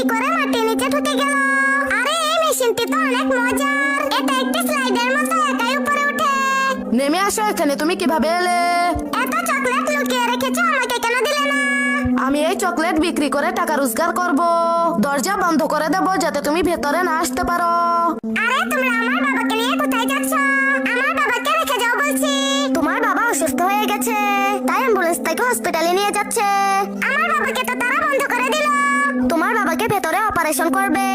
কি করে মাটির নিচে ঢুকে গেল? আরে এই মেশিনটি তো অনেক মজার। এটা একটি স্লাইডের মতো একাই উপরে ওঠে। নেমে আসো এখানে, তুমি কিভাবে এলে? এত চকলেট লুকিয়ে রেখেছো, আমাকে কেন দিলে না? আমি এই চকলেট বিক্রি করে টাকা রোজগার করব। দরজা বন্ধ করে দেব যাতে তুমি ভেতরে না আসতে পারো। আরে তোমরা আমার বাবাকে নিয়ে কোথায় যাচ্ছ? আমার বাবাকে রেখে যাও বলছি। তোমার বাবা অসুস্থ হয়ে গেছে, তাই অ্যাম্বুলেন্স থেকে হসপিটালে নিয়ে যাচ্ছে। আমার বাবাকে তো তারা বন্ধ করে দিল। তোমার বাবাকে ভেতরে অপারেশন করবে,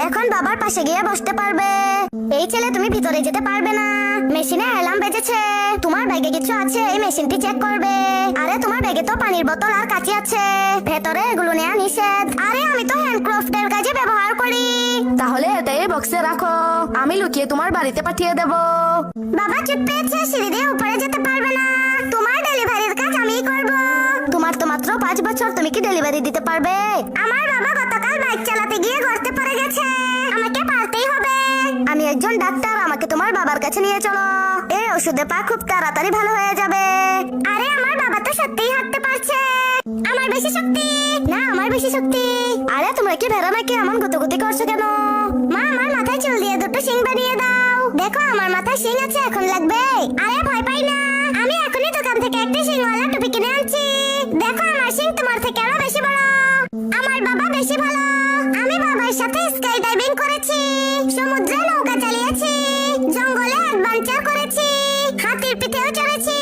এখন বাবার পাশে গিয়ে বসতে পারবে। এই ছেলে, তুমি ভিতরে যেতে পারবে না। মেশিনে অ্যালার্ম বেজেছে। তোমার ব্যাগে কিছু আছে, এই মেশিনটি চেক করবে। আরে তোমার ব্যাগে তো পানির বোতল আর কাঁচি আছে, ভেতরে এগুলো নেওয়া নিষেধ। আরে আমি তো হ্যান্ডক্রাফটের কাজে ব্যবহার করি। তাহলে এটাই বক্সে রাখো, আমি লুকিয়ে তোমার বাড়িতে পাঠিয়ে দেব। বাবা চুপ পেয়েছে, সিঁড়ি দিয়ে উপরে যেতে পারবে না। তোমার ডেলিভারির কাজ আমিই করব। তোমার তো মাত্র 5 বছর, তুমি কি ডেলিভারি দিতে পারবে? আমার বাবা গতকাল বাইক চালাতে গিয়ে গর্তে পড়ে গেছে, আমাকে পারতেই হবে। আমি একজন ডাক্তার, আমাকে তোমার বাবার কাছে নিয়ে চলো। এই ওষুধে পা খুব তাড়াতাড়ি ভালো হয়ে যাবে। আরে আমার বাবা তো সত্যিই হাঁটতে পারছে। আমার বেশি শক্তি না, আমার বেশি শক্তি। আরে তোমরা কি ভেড়া নাকি, এমন গুতগুতি করছো কেন? মা, আমার মাথায় চুল দিয়ে দুটো শিং বানিয়ে দাও। দেখো আমার মাথায় শিং আছে, এখন লাগবে। আরে ভয় পাই না, আমি এখনই দোকান থেকে একটা শিংওয়ালা টুপি কিনে আনছি। দেখো আমার শিং তোমার থেকে আরো বেশি বড়। আমার বাবা বেশি ভালো। আমি বাবার সাথে স্কাই ডাইভিং করেছি, সমুদ্রে নৌকা চালিয়েছি, জঙ্গলে অ্যাডভেঞ্চার করেছি, হাতির পিঠেও চড়েছি,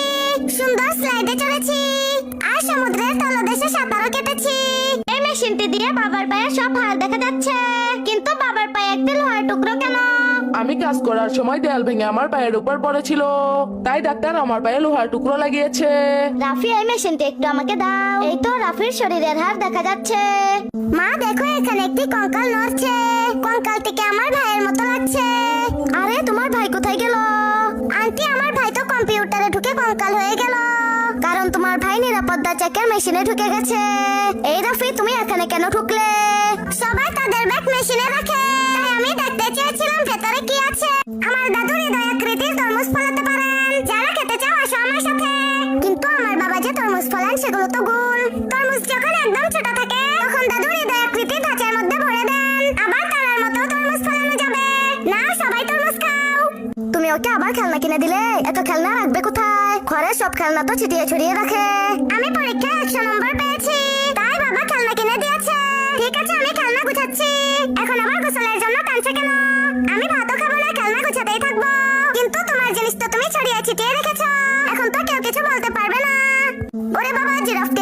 সুন্দর স্লাইডে চড়েছি, আর সমুদ্রের তলদেশে সাঁতারও কেটেছি। এই মেশিনটি দিয়ে বাবার পায়ে সব হাড় দেখা যাচ্ছে, কিন্তু বাবার পায়ে একটি লোহার টুকরো কেন? আমি কাজ করার সময় দেয়াল ভেঙে আমার পায়ের উপর পড়েছিল, তাই ডাক্তার আমার পায়ে লোহার টুকরো লাগিয়েছে। রাফি, এই মেশিনটি একটু আমাকে দাও। এই তো রাফির শরীরের হাড় দেখা যাচ্ছে। মা দেখো, এখানে একটি কঙ্কাল নড়ছে। কঙ্কালটিকে আমার ভাইয়ের মতো লাগছে। আরে তোমার ভাই কোথায় গেল? আন্টি, আমার ভাই তো কম্পিউটারে ঢুকে কঙ্কাল হয়ে গেল। কারণ তোমার ভাই নিরাপত্তা চেকের মেশিনে ঢুকে গেছে। এই রাফি, তুমি এখানে কেন ঢুকলে? সবাই তাদের ব্যাগ মেশিনে রাখে, তাই আমি দেখতে চেয়েছিলাম ভেতরে কি আছে। আমার দাদু হৃদয় আকৃতির তরমুজ ফলাতে পারেন, যারা খেতে চাও আসো আমার সাথে। কিন্তু আমার বাবা যে তরমুজ ফলান সেগুলো তো গোল। তরমুজ যখন একদম ছোট থাকে তখন দাদু হৃদয় আকৃতির ধাঁচার মধ্যে ভরে দেন, আবার তারার মতো তরমুজ ফলানো যাবে। না, সবাই তরমুজ খাও। তুমি ওকে আবার খেলনা কিনে দিলে? এত খেলনা রাখবে কোথায়? ঘরের সব খেলনা তো ছিটিয়ে ছড়িয়ে রাখে। আমি পরীক্ষায় 100 নম্বর পেয়েছি, তাই বাবা খেলনা কিনে দিয়েছে। ঠিক আছে, আমি খেলনা গুছাচ্ছি। এখন আবার গোসলের জন্য টানছে কেন? আমি ভাতও খাবো না, খেলনা গুছাতেই থাকবো। কিন্তু তোমার জিনিস তো তুমি ছড়িয়ে ছিটিয়ে রেখেছো, এখন তো কেউ কিছু বলতে পারবে না। ওরে বাবা, জিরাফটি